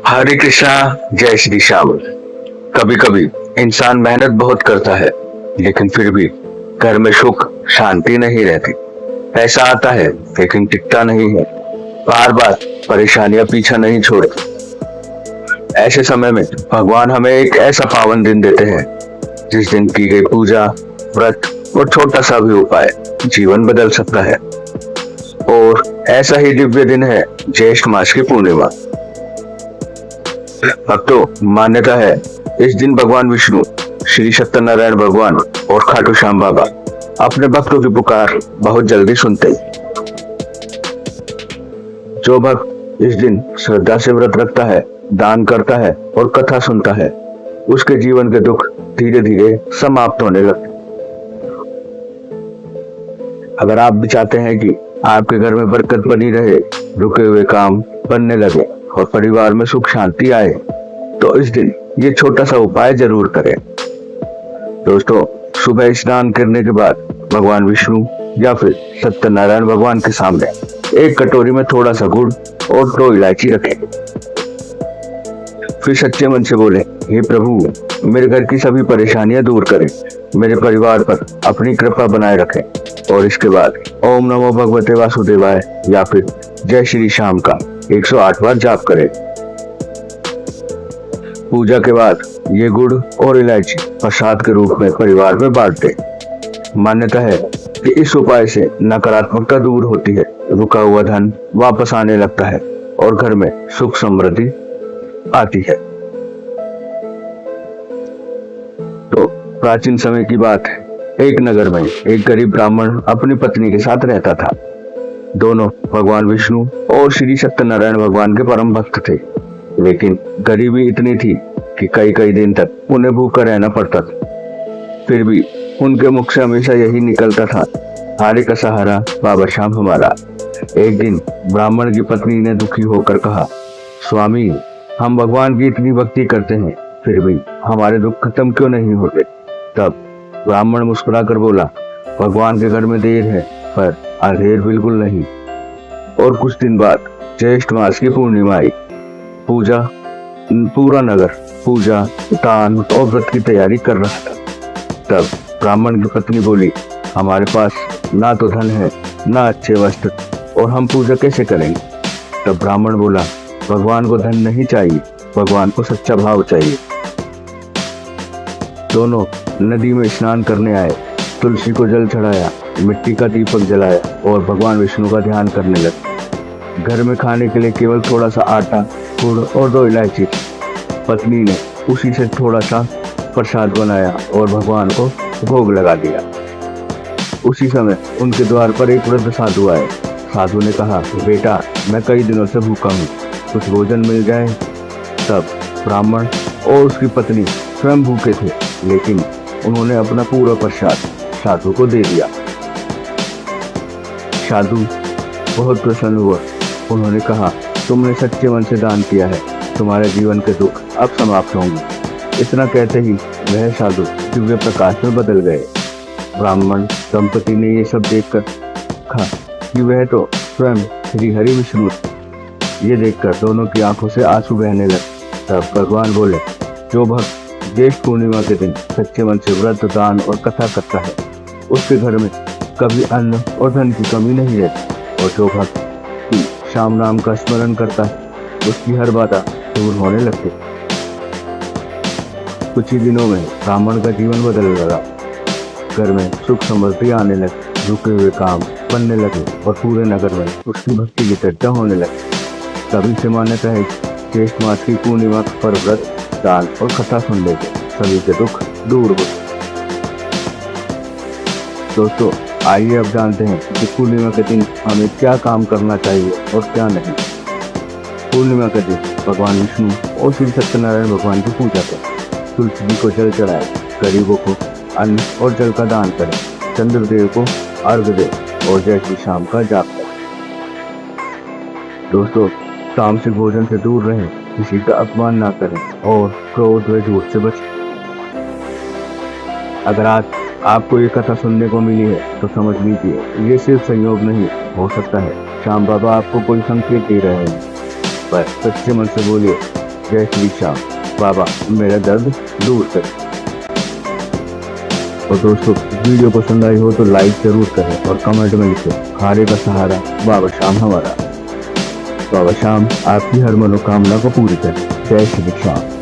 हरे कृष्णा। जय श्री श्याम। कभी कभी इंसान मेहनत बहुत करता है, लेकिन फिर भी घर में सुख शांति नहीं रहती। पैसा आता है लेकिन टिकता नहीं है। बार बार परेशानियां पीछा नहीं छोड़ती। ऐसे समय में भगवान हमें एक ऐसा पावन दिन देते हैं जिस दिन की गई पूजा, व्रत और छोटा सा भी उपाय जीवन बदल सकता है। और ऐसा ही दिव्य दिन है ज्येष्ठ मास की पूर्णिमा। भक्तों, मान्यता है इस दिन भगवान विष्णु, श्री सत्यनारायण भगवान और खाटू श्याम बाबा अपने भक्तों की पुकार बहुत जल्दी सुनते हैं। जो भक्त इस दिन श्रद्धा से व्रत रखता है, दान करता है और कथा सुनता है, उसके जीवन के दुख धीरे धीरे समाप्त होने लगते। अगर आप भी चाहते हैं कि आपके घर में बरकत बनी रहे, रुके हुए काम बनने लगे और परिवार में सुख शांति आए, तो इस दिन ये छोटा सा उपाय जरूर करें। दोस्तों, सुबह स्नान करने के बाद भगवान विष्णु या फिर सत्यनारायण भगवान के सामने एक कटोरी में थोड़ा सा गुड़ और 2 इलायची रखें। फिर सच्चे मन से बोले, हे प्रभु, मेरे घर की सभी परेशानियां दूर करें, मेरे परिवार पर अपनी कृपा बनाए रखें। और इसके बाद ओम नमो भगवते वासुदेवाय या फिर जय श्री श्याम का 108 बार जाप करें। पूजा के बाद ये गुड़ और इलायची प्रसाद के रूप में परिवार में बांट दे। मान्यता है कि इस उपाय से नकारात्मकता दूर होती है, रुका हुआ धन वापस आने लगता है और घर में सुख समृद्धि आती है। तो प्राचीन समय की बात है, एक नगर में एक गरीब ब्राह्मण अपनी पत्नी के साथ रहता था। दोनों भगवान विष्णु और श्री सत्यनारायण भगवान के परम भक्त थे, लेकिन गरीबी इतनी थी कि कई कई दिन तक उन्हें भूखा रहना पड़ता था। फिर भी उनके मुख से हमेशा यही निकलता था, हारे का सहारा बाबा श्याम हमारा। एक दिन ब्राह्मण की पत्नी ने दुखी होकर कहा, स्वामी, हम भगवान की इतनी भक्ति करते हैं, फिर भी हमारे दुख खत्म क्यों नहीं होते? तब ब्राह्मण मुस्कुराकर बोला, भगवान के घर में देर है पर अंधेर बिल्कुल नहीं। और कुछ दिन बाद ज्येष्ठ मास की पूर्णिमा आई। पूरा नगर पूजा, दान और व्रत की तैयारी कर रहा था। तब ब्राह्मण की पत्नी बोली, हमारे पास ना तो धन है, ना अच्छे वस्त्र, और हम पूजा कैसे करेंगे? तब ब्राह्मण बोला, भगवान को धन नहीं चाहिए, भगवान को सच्चा भाव चाहिए। दोनों नदी में स्नान करने आए, तुलसी को जल चढ़ाया, मिट्टी का दीपक जलाया और भगवान विष्णु का ध्यान करने लगे। घर में खाने के लिए केवल थोड़ा सा आटा, गुड़ और 2 इलायची। पत्नी ने उसी से थोड़ा सा प्रसाद बनाया और भगवान को भोग लगा दिया। उसी समय उनके द्वार पर एक वृद्ध साधु आए। साधु ने कहा, बेटा, मैं कई दिनों से भूखा हूँ, कुछ भोजन मिल जाए। तब ब्राह्मण और उसकी पत्नी स्वयं भूखे थे, लेकिन उन्होंने अपना पूरा प्रसाद साधु को दे दिया। साधु बहुत प्रसन्न हुआ। उन्होंने कहा, तुमने सच्चे मन से दान किया है, तुम्हारे जीवन के दुख अब समाप्त होंगे। इतना कहते ही वह साधु दिव्य प्रकाश में बदल गए। ब्राह्मण दंपति ने ये सब देखकर कहा कि वह तो स्वयं श्री हरि विष्णु। ये देखकर दोनों की आंखों से आंसू बहने लगे। तब भगवान बोले, जो भक्त ज्येष्ठ पूर्णिमा के दिन सच्चे मन से व्रत, दान और कथा करता है, उसके घर में कभी अन्न और धन की कमी नहीं रहती। और जो भक्त श्याम नाम का स्मरण करता है, उसकी हर बाधा दूर होने लगती। कुछ ही दिनों में ब्राह्मण का जीवन बदलने लगा। घर में सुख समृद्धि आने लगी, रुके हुए काम बनने लगे और पूरे नगर में उसकी भक्ति की चर्चा होने लगी। तभी से मान्यता है ज्येष्ठ मास की पूर्णिमा पर व्रत, दान और कथा सुनने से सभी के दुख दूर होते। दोस्तों, आइए अब जानते हैं कि पूर्णिमा के दिन हमें क्या काम करना चाहिए और क्या नहीं। पूर्णिमा के दिन भगवान विष्णु और श्री सत्यनारायण भगवान की पूजा करें, तुलसी जी को जल चढ़ाए, गरीबों को अन्न और जल का दान करें, चंद्रदेव को अर्घ दें और जय श्री श्याम का जाप करें। दोस्तों, तामसिक भोजन से दूर रहें, किसी का अपमान ना करें और क्रोध व झूठ से बचें। अगर आज आपको ये कथा सुनने को मिली है तो समझ लीजिए ये सिर्फ संयोग नहीं, हो सकता है श्याम बाबा आपको कोई संकेत दे रहे हैं। पर सच्चे मन से बोलिए, जय श्री श्याम, बाबा मेरा दर्द दूर कर। और दोस्तों वीडियो पसंद आई हो तो लाइक जरूर करें और कमेंट में लिखें हारे का सहारा बाबा श्याम हमारा। बाबा श्याम आपकी हर मनोकामना को पूरी करें। जय श्री श्याम।